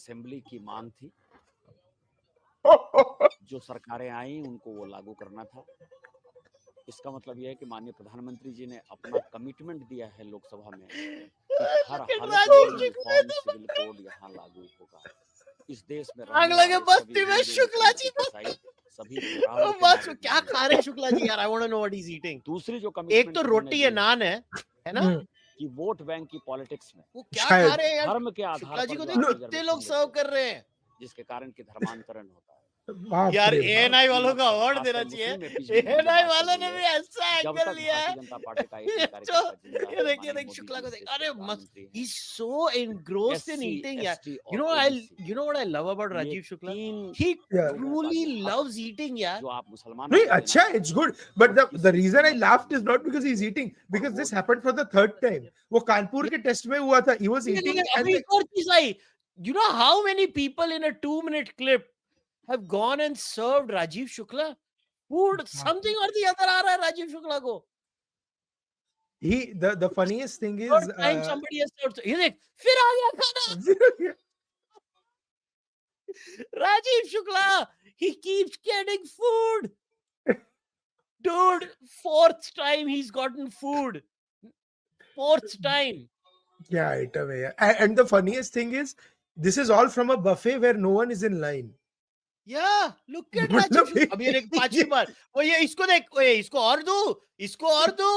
Assembly की मांग थी, जो सरकारें आई उनको वो लागू करना था। इसका मतलब यह है कि माननीय प्रधानमंत्री जी ने अपना कमिटमेंट दिया है लोकसभा में कि हर हालत में यूनिफॉर्म सिविल कोड यहाँ लागू होगा। इस देश में आग रहने लगे वाले बस्ती सभी में हिंदू, शुक्ला मुस्लिम, जी सिख, ईसाई सभी प्राउड के बस नागरिक क्या बनेंगे। खा रहे हैं शुक्ला जी यार? I want to know what he is eating. दूसरी जो एक कमिटमेंट तो उन्होंने रोटी दी है, नान है ना? कि वोट बैंक की पॉलिटिक्स में वो क्या शायद खा रहे हैं यार? धर्म के आधार शुक्ला जी पर को जो देखो आप कितने रिजर्वेशन लोग सर्व देते कर रहे हैं। हैं, जिसके कारण कि धर्मांतरण होता है। बाप यार रे बाप। एएनआई वालों का खासकर अवार्ड देना मुस्लिम चाहिए। में पिछड़ी की जो एएनआई बात चल वालों रही ने भी है, ऐसा जब एंगल तक लिया भारतीय है। जनता पार्टी का एक भी ये कार्यकर्ता जिंदा ये है, देखिए माननीय मोदी शुक्ला जी को इस देख, देश के अरे मस्त, प्रधानमंत्री हैं। he's so engrossed in SC, eating यार। ST You और know OBC you know what I love about ये राजीव शुक्ला? 3 He Yeah. लोगों का truly जो हक loves eating यार। जो आप मुसलमानों नहीं को देना अच्छा, चाहते it's हैं, good, but वो the किसी reason I कीमत पर laughed नहीं is not होगा। because he's eating, because और this वो happened for the third time. वो कानपुर के टेस्ट में हुआ था, he was eating and अभी एक और चीज आई। You know how many people in a 2-minute clip have gone and served Rajiv Shukla food? Something or the other आ रहा है राजीव शुक्ला को। the funniest thing is Third time somebody has served। ये देख फिर आ गया खाना। Rajiv Shukla, he keeps getting food. Dude, 4th time he's gotten food. 4th time. क्या item है यार, and the funniest thing is this is all from a buffet where no one is in line. Yeah, look at मतलब Rajiv Shukla. अब ये देख 5वीं बार। वो ये इसको देख, ओए इसको और दो, इसको और दो,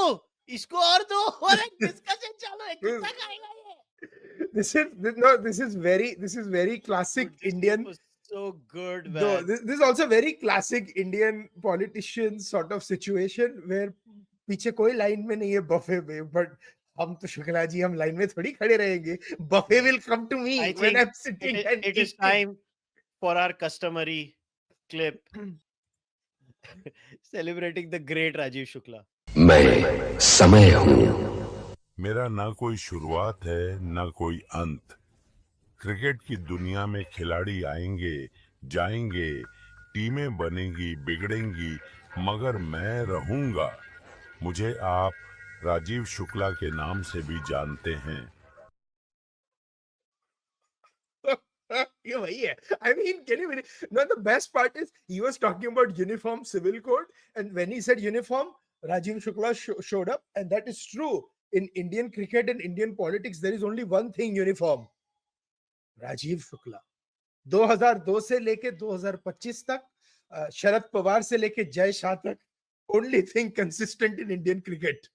इसको और दो। और एक डिस्कशन चालू है, कितना खाएगा ये? this is very classic Dude, this Indian. was so good, No, man. this is also very classic Indian politician sort of situation where पीछे कोई लाइन में नहीं है बफे में, but हम तो शुक्ला जी हम लाइन में थोड़ी खड़े रहेंगे. Buffet will come to me I when think I'm sitting and it is eating. time for our customary clip celebrating the great Rajiv Shukla. मैं समय हूँ। मेरा ना कोई शुरुआत है ना कोई अंत। क्रिकेट की दुनिया में खिलाड़ी आएंगे जाएंगे, टीमें बनेंगी बिगड़ेंगी, मगर मैं रहूंगा। मुझे आप राजीव शुक्ला के नाम से भी जानते हैं। ये वही है. I mean, can you believe? No, the best part is he was talking about uniform civil code, and when he said uniform, Rajiv Shukla showed up, and that is true. In Indian cricket and Indian politics, there is only one thing uniform. Rajiv Shukla 2002 से लेके 2025 तक, शरद पवार से लेके जय शाह तक, only thing consistent in Indian cricket,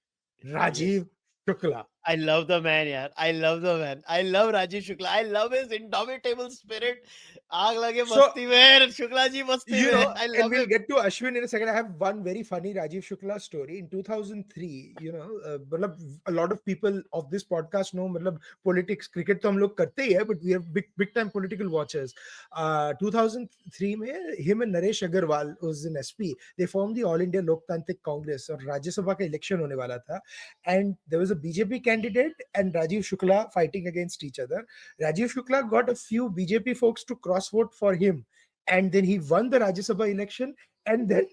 Rajiv Shukla. I love the man, yaar. I love the man. I love Rajiv Shukla. I love his indomitable spirit. आग लगे So, मस्ती में, शुक्ला जी मस्ती you में. know, I and love we'll him. get to Ashwin in a second. I have one very funny Rajiv Shukla story. In 2003, you know, मतलब a lot of people of this podcast know, मतलब politics, cricket तो हम लोग करते ही है, but we are big time political watchers. 2003 में him and Naresh Agarwal was in SP. They formed the All India Loktantrik Congress और राज्यसभा का election होने वाला था, and there was a BJP candidate and Rajiv Shukla fighting against each other. Rajiv Shukla got a few BJP folks to cross vote for him, and then he won the Rajya Sabha election and then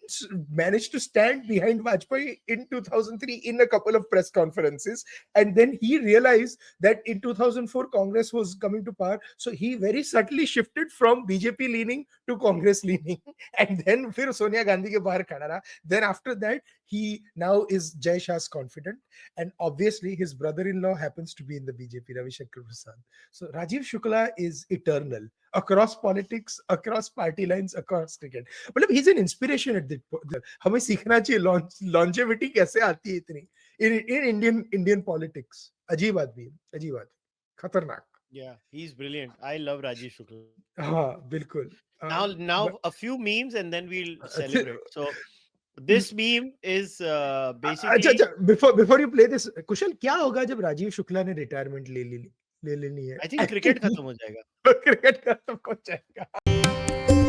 managed to stand behind Vajpayee in 2003 in a couple of press conferences. And then he realized that in 2004 Congress was coming to power, so he very subtly shifted from BJP leaning to Congress leaning, and then फिर सोनिया गांधी के बाहर खड़ा रहा. Then after that he now is Jai Shah's confidant, and obviously his brother-in-law happens to be in the BJP, Ravi Shankar Prasad. So Rajiv Shukla is eternal across politics, across party lines, across cricket. मतलब he's an inspiration at that point. हमें सीखना चाहिए longevity कैसे आती है इतनी in Indian politics. अजीब आदमी, अजीब आदमी, खतरनाक. Yeah, he's brilliant. I love Rajiv Shukla. हाँ, बिल्कुल. Now a few memes and then we'll celebrate. So this meme is basically. अच्छा, before you play this, कुशल क्या होगा जब राजीव शुक्ला ने रिटायरमेंट ले लेनी है? I think cricket खत्म हो जाएगा. क्रिकेट खत्म हो जाएगा.